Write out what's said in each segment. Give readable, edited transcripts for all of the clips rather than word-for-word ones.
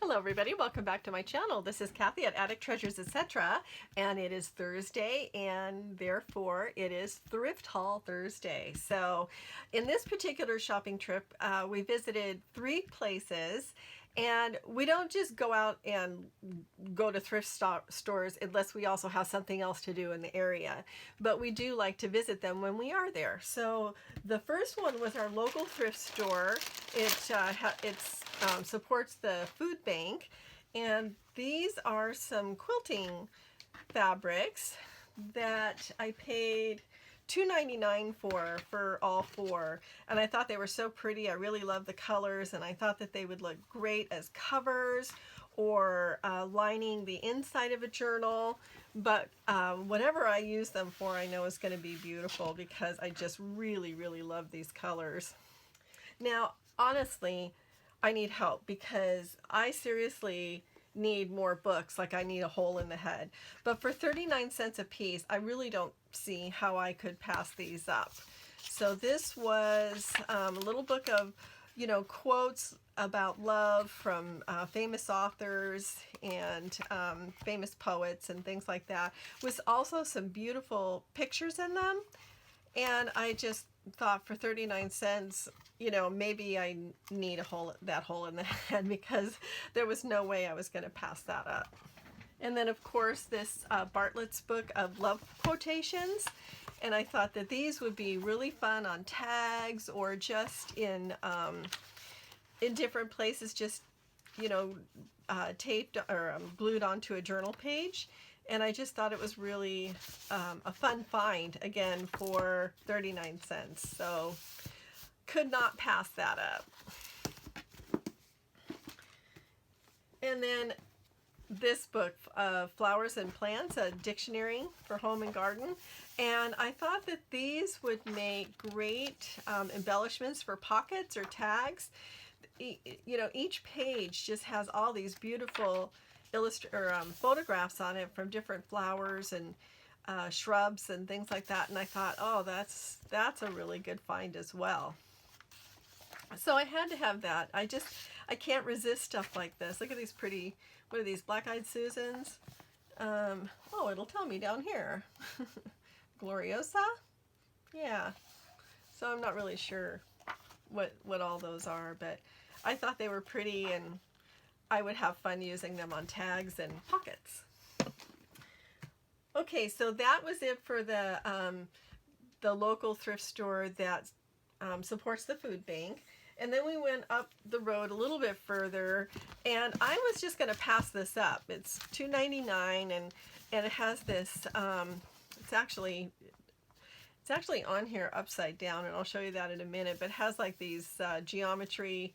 Hello everybody, welcome back to my channel. This is Kathy at Attic Treasures Etc. And it is Thursday and therefore it is Thrift Haul Thursday. So in this particular shopping trip, we visited 3 places, and we don't just go out and go to thrift stores unless we also have something else to do in the area. But we do like to visit them when we are there. So the first one was our local thrift store. It supports the food bank, and these are some quilting fabrics that I paid $2.99 for all 4, and I thought they were so pretty. I really love the colors, and I thought that they would look great as covers or lining the inside of a journal. But whatever I use them for, I know is going to be beautiful because I just really love these colors. Now honestly, I need help because I seriously need more books, like I need a hole in the head. But for 39 cents a piece, I really don't see how I could pass these up. So this was a little book of, quotes about love from famous authors and famous poets and things like that, with also some beautiful pictures in them. And I just thought for 39 cents, maybe I need that hole in the head, because there was no way I was going to pass that up. And then of course this Bartlett's book of love quotations, and I thought that these would be really fun on tags or just in different places, just taped or glued onto a journal page. And I just thought it was really a fun find, again, for 39 cents. So could not pass that up. And then this book, Flowers and Plants, a dictionary for home and garden. And I thought that these would make great embellishments for pockets or tags. Each page just has all these beautiful photographs on it from different flowers and shrubs and things like that. And I thought, oh, that's a really good find as well. So I had to have that. I can't resist stuff like this. Look at these pretty, what are these, Black-Eyed Susans? Oh, it'll tell me down here. Gloriosa? Yeah. So I'm not really sure what all those are, but I thought they were pretty, and I would have fun using them on tags and pockets. Okay, so that was it for the local thrift store that supports the food bank. And then we went up the road a little bit further, and I was just going to pass this up. It's $2.99, and it has this. It's actually on here upside down, and I'll show you that in a minute. But it has like these geometry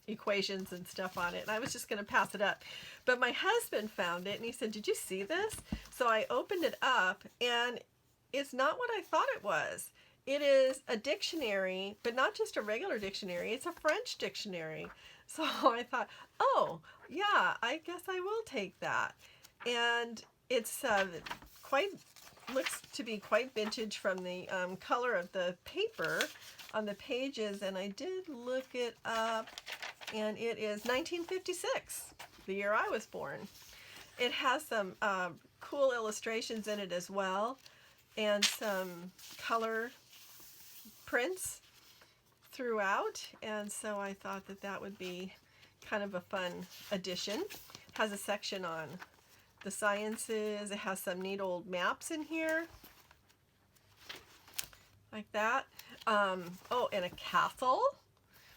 equations and stuff on it, and I was just going to pass it up. But my husband found it, and he said, "Did you see this?" So I opened it up, and it's not what I thought it was. It is a dictionary, but not just a regular dictionary. It's a French dictionary. So I thought, oh, yeah, I guess I will take that. And it's looks to be quite vintage from the color of the paper on the pages. And I did look it up, and it is 1956, the year I was born. It has some cool illustrations in it as well, and some color prints throughout, and so I thought that would be kind of a fun addition. It has a section on the sciences. It has some neat old maps in here like that. Oh, and a castle.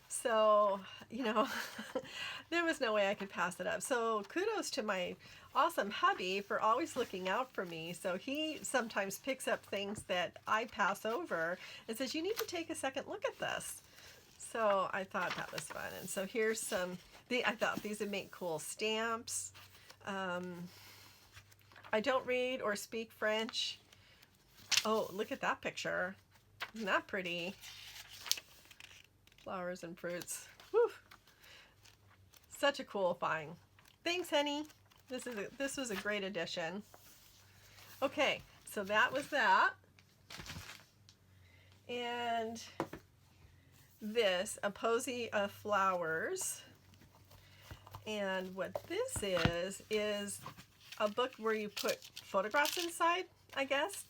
So there was no way I could pass it up. So kudos to my awesome hubby for always looking out for me. So he sometimes picks up things that I pass over and says, you need to take a second look at this. So I thought that was fun. And so here's some, I thought these would make cool stamps. I don't read or speak French. Oh, look at that picture. Isn't that pretty? Flowers and fruits. Whew. Such a cool find. Thanks, honey. This was a great addition. Okay, so that was that. And this, A Posy of Flowers. And what this is a book where you put photographs inside, I guess.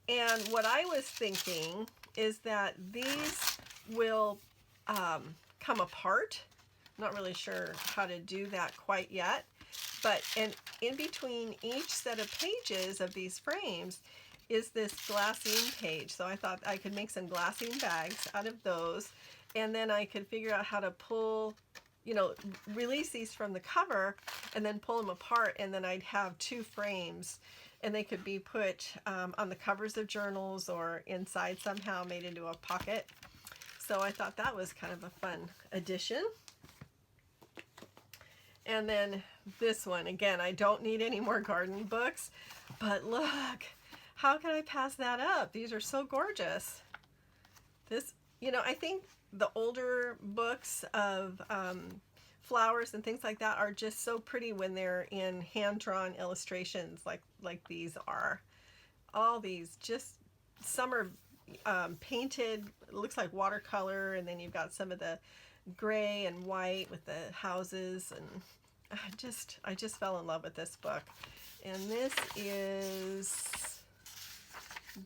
And what I was thinking is that these will come apart. Not really sure how to do that quite yet. But in between each set of pages of these frames is this glassine page. So I thought I could make some glassine bags out of those. And then I could figure out how to pull, you know, release these from the cover and then pull them apart. And then I'd have two frames. And they could be put on the covers of journals or inside somehow, made into a pocket. So I thought that was kind of a fun addition. And then this one, again, I don't need any more garden books, but look, how can I pass that up? These are so gorgeous. This, you know, I think the older books of flowers and things like that are just so pretty when they're in hand-drawn illustrations like these are. All these, just some are painted, it looks like watercolor, and then you've got some of the gray and white with the houses, and I just fell in love with this book. And this is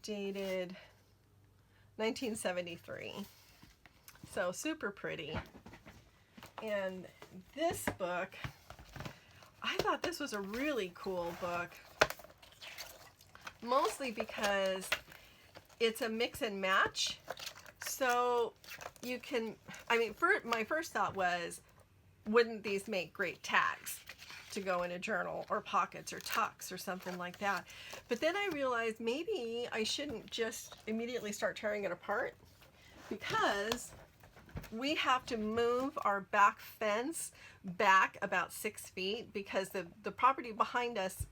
dated 1973. So super pretty. And this book, I thought this was a really cool book, mostly because it's a mix and match. So you can, I mean, my first thought was, wouldn't these make great tags to go in a journal or pockets or tucks or something like that? But then I realized maybe I shouldn't just immediately start tearing it apart, because we have to move our back fence back about 6 feet, because the property behind us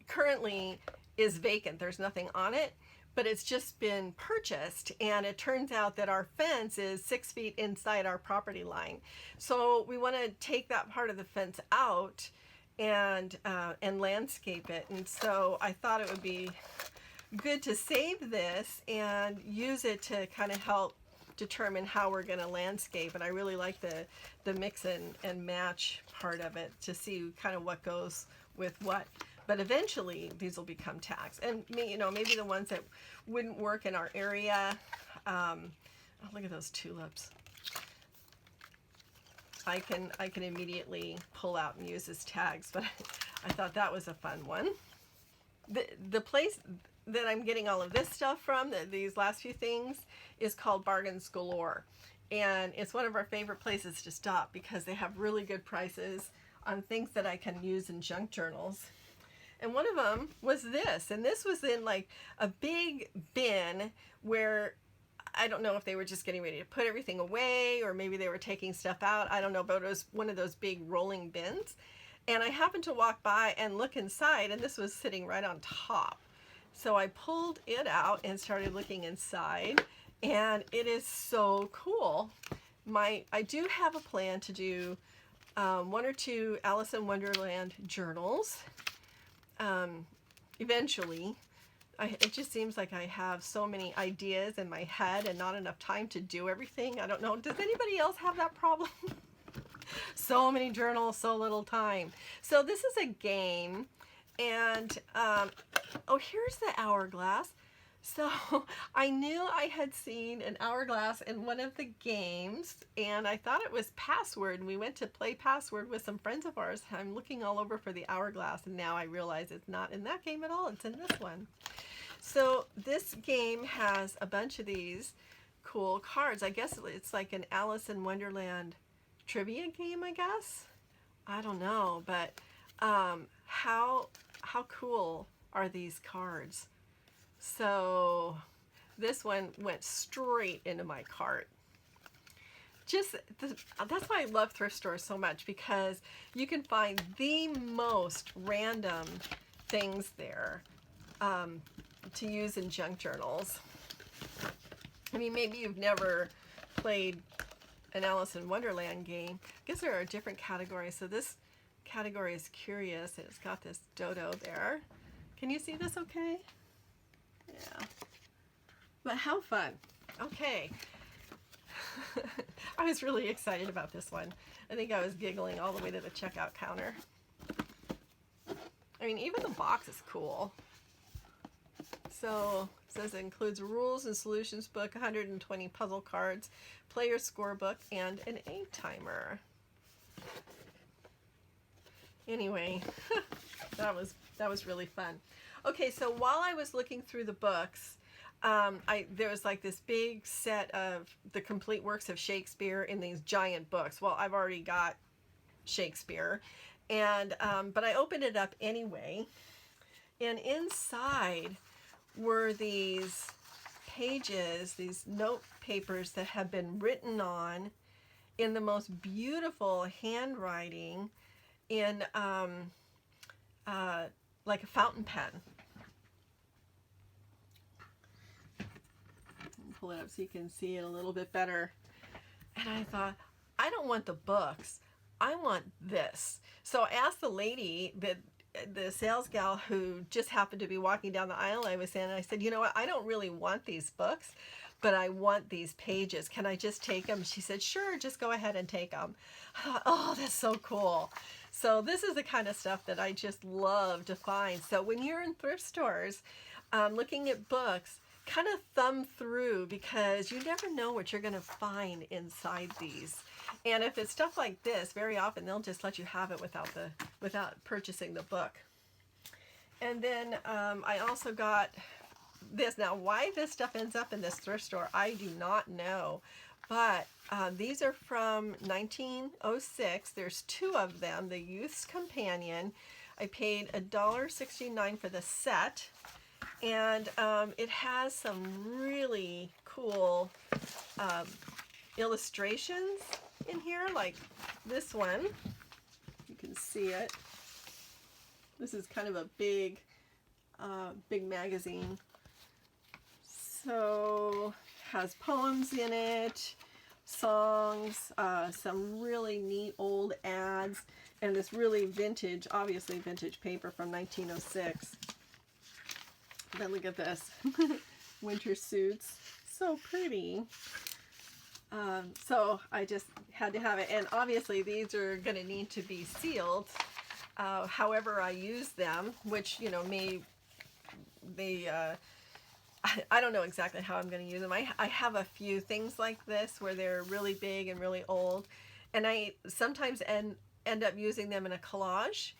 currently is vacant. There's nothing on it, but it's just been purchased, and it turns out that our fence is 6 feet inside our property line. So we want to take that part of the fence out and landscape it. And so I thought it would be good to save this and use it to kind of help determine how we're going to landscape. And I really like the mix and match part of it, to see kind of what goes with what. But eventually these will become tags, and you know, maybe the ones that wouldn't work in our area. Oh, look at those tulips. I can immediately pull out and use as tags, but I thought that was a fun one. The place that I'm getting all of this stuff from, these last few things, is called Bargains Galore, and it's one of our favorite places to stop because they have really good prices on things that I can use in junk journals. And one of them was this, and this was in like a big bin where I don't know if they were just getting ready to put everything away, or maybe they were taking stuff out. I don't know, but it was one of those big rolling bins. And I happened to walk by and look inside, and this was sitting right on top. So I pulled it out and started looking inside, and it is so cool. I do have a plan to do 1 or 2 Alice in Wonderland journals. Eventually. It just seems like I have so many ideas in my head and not enough time to do everything. I don't know. Does anybody else have that problem? So many journals, so little time. So this is a game, and oh, here's the hourglass. So I knew I had seen an hourglass in one of the games, and I thought it was Password, and we went to play Password with some friends of ours. I'm looking all over for the hourglass, and now I realize it's not in that game at all. It's in this one. So this game has a bunch of these cool cards. I guess it's like an Alice in Wonderland trivia game, I guess. I don't know, but how cool are these cards? So this one went straight into my cart. That's why I love thrift stores so much, because you can find the most random things there to use in junk journals. I mean, maybe you've never played an Alice in Wonderland game. I guess there are different categories. So this category is curious, and it's got this dodo there. Can you see this okay? Yeah. But how fun. Okay. I was really excited about this one. I think I was giggling all the way to the checkout counter. I mean, even the box is cool. So it says it includes a rules and solutions book, 120 puzzle cards, player scorebook, and an egg timer. Anyway, that was really fun. Okay, so while I was looking through the books, there was like this big set of the complete works of Shakespeare in these giant books. Well, I've already got Shakespeare, and but I opened it up anyway, and inside were these pages, these note papers that have been written on in the most beautiful handwriting in like a fountain pen. Pull it up so you can see it a little bit better. And I thought, I don't want the books, I want this. So I asked the lady, the sales gal who just happened to be walking down the aisle I was in, and I said, you know what, I don't really want these books, but I want these pages. Can I just take them? She said, sure, just go ahead and take them. I thought, oh, that's so cool. So this is the kind of stuff that I just love to find. So when you're in thrift stores looking at books, kind of thumb through, because you never know what you're going to find inside these. And if it's stuff like this, very often they'll just let you have it without purchasing the book. And then I also got this. Now, why this stuff ends up in this thrift store, I do not know. But these are from 1906. There's two of them. The Youth's Companion. I paid $1.69 for the set. And it has some really cool illustrations in here, like this one. You can see it. This is kind of a big magazine. So has poems in it, songs, some really neat old ads, and this really vintage, obviously vintage paper from 1906. Then look at this. Winter suits. So pretty. So I just had to have it. And obviously these are going to need to be sealed however I use them, which, you know, I don't know exactly how I'm going to use them. I have a few things like this where they're really big and really old. And I sometimes end up using them in a collage.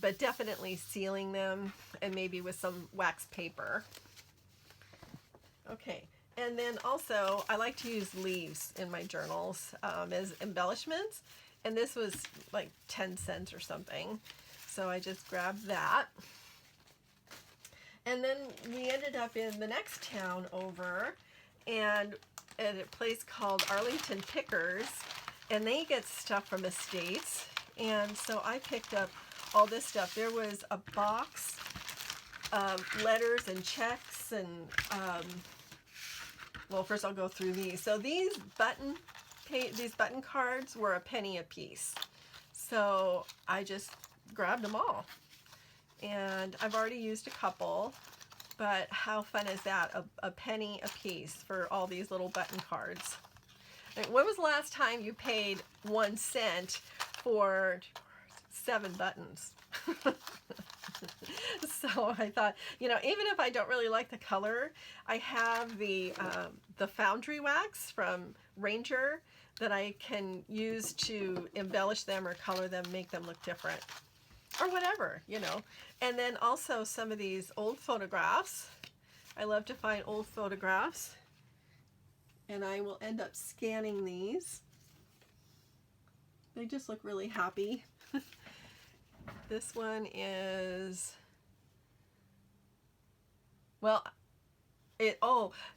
But definitely sealing them, and maybe with some wax paper. Okay, and then also I like to use leaves in my journals as embellishments, and this was like 10 cents or something, so I just grabbed that. And then we ended up in the next town over, and at a place called Arlington Pickers, and they get stuff from estates, and so I picked up all this stuff. There was a box of letters and checks, and well, first I'll go through these. So these button cards were a penny a piece. So I just grabbed them all. And I've already used a couple, but how fun is that? A penny a piece for all these little button cards. When was the last time you paid 1 cent for 7 buttons? So I thought, you know, even if I don't really like the color, I have the foundry wax from Ranger that I can use to embellish them or color them, make them look different, or whatever, you know. And then also some of these old photographs. I love to find old photographs, and I will end up scanning these. They just look really happy. This one is, well,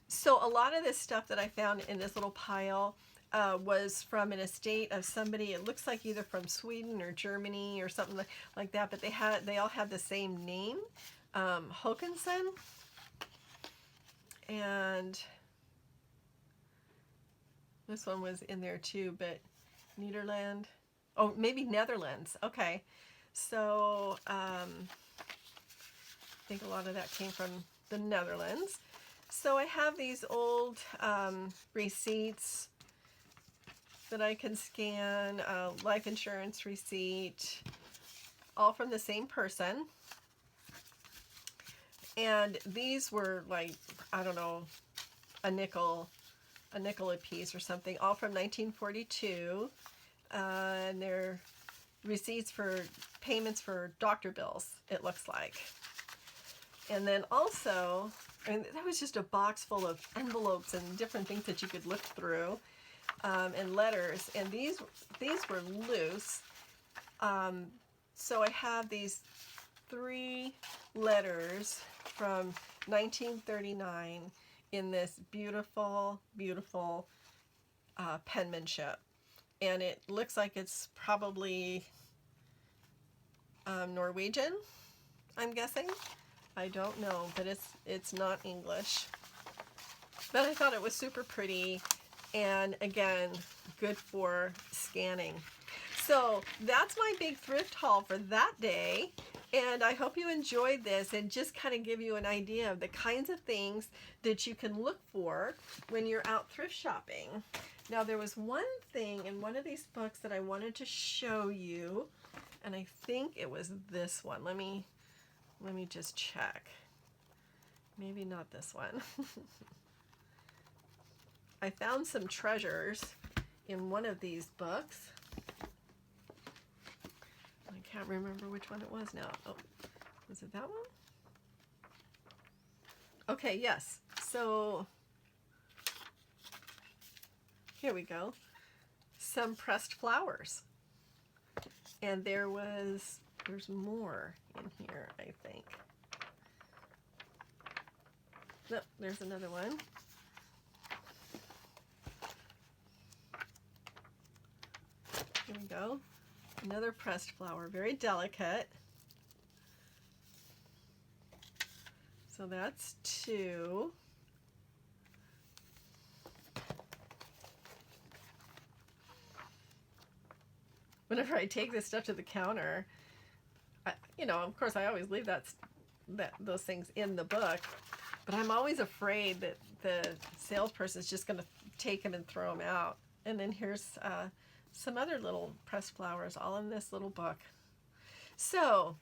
so a lot of this stuff that I found in this little pile was from an estate of somebody, it looks like either from Sweden or Germany or something like that, but they all had the same name, Håkansson, and this one was in there too, but maybe Netherlands, okay. So I think a lot of that came from the Netherlands. So I have these old receipts that I can scan, life insurance receipt, all from the same person. And these were like, I don't know, a nickel a piece or something, all from 1942. And they're receipts for payments for doctor bills, it looks like. And then also, and that was just a box full of envelopes and different things that you could look through, and letters. And these were loose. So I have these 3 letters from 1939 in this beautiful, beautiful penmanship. And it looks like it's probably Norwegian, I'm guessing. I don't know, but it's not English. But I thought it was super pretty, and again, good for scanning. So that's my big thrift haul for that day, and I hope you enjoyed this and just kind of give you an idea of the kinds of things that you can look for when you're out thrift shopping. Now, there was one thing in one of these books that I wanted to show you, and I think it was this one. Let me just check. Maybe not this one. I found some treasures in one of these books. I can't remember which one it was now. Oh, was it that one? Okay, yes. So here we go. Some pressed flowers. And there's more in here, I think. No, there's another one. Here we go. Another pressed flower, very delicate. So that's 2. Whenever I take this stuff to the counter, of course I always leave those things in the book, but I'm always afraid that the salesperson's just going to take them and throw them out. And then here's some other little pressed flowers, all in this little book. So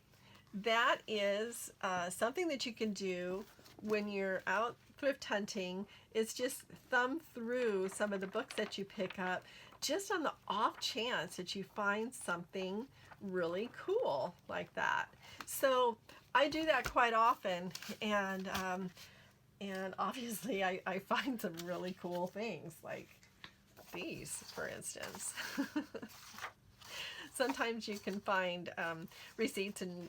that is something that you can do when you're out thrift hunting, is just thumb through some of the books that you pick up, just on the off chance that you find something really cool like that. So I do that quite often, and obviously I find some really cool things like these, for instance. Sometimes you can find receipts and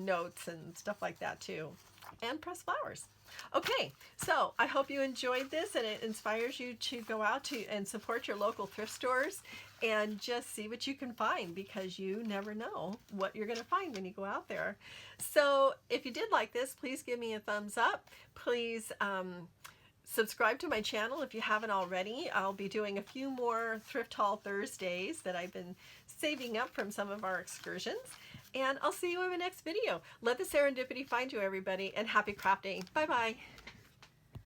notes and stuff like that too, and pressed flowers. Okay, so I hope you enjoyed this and it inspires you to go out and support your local thrift stores and just see what you can find, because you never know what you're going to find when you go out there. So if you did like this, please give me a thumbs up. Please subscribe to my channel if you haven't already. I'll be doing a few more Thrift Haul Thursdays that I've been saving up from some of our excursions. And I'll see you in my next video. Let the serendipity find you, everybody, and happy crafting. Bye-bye.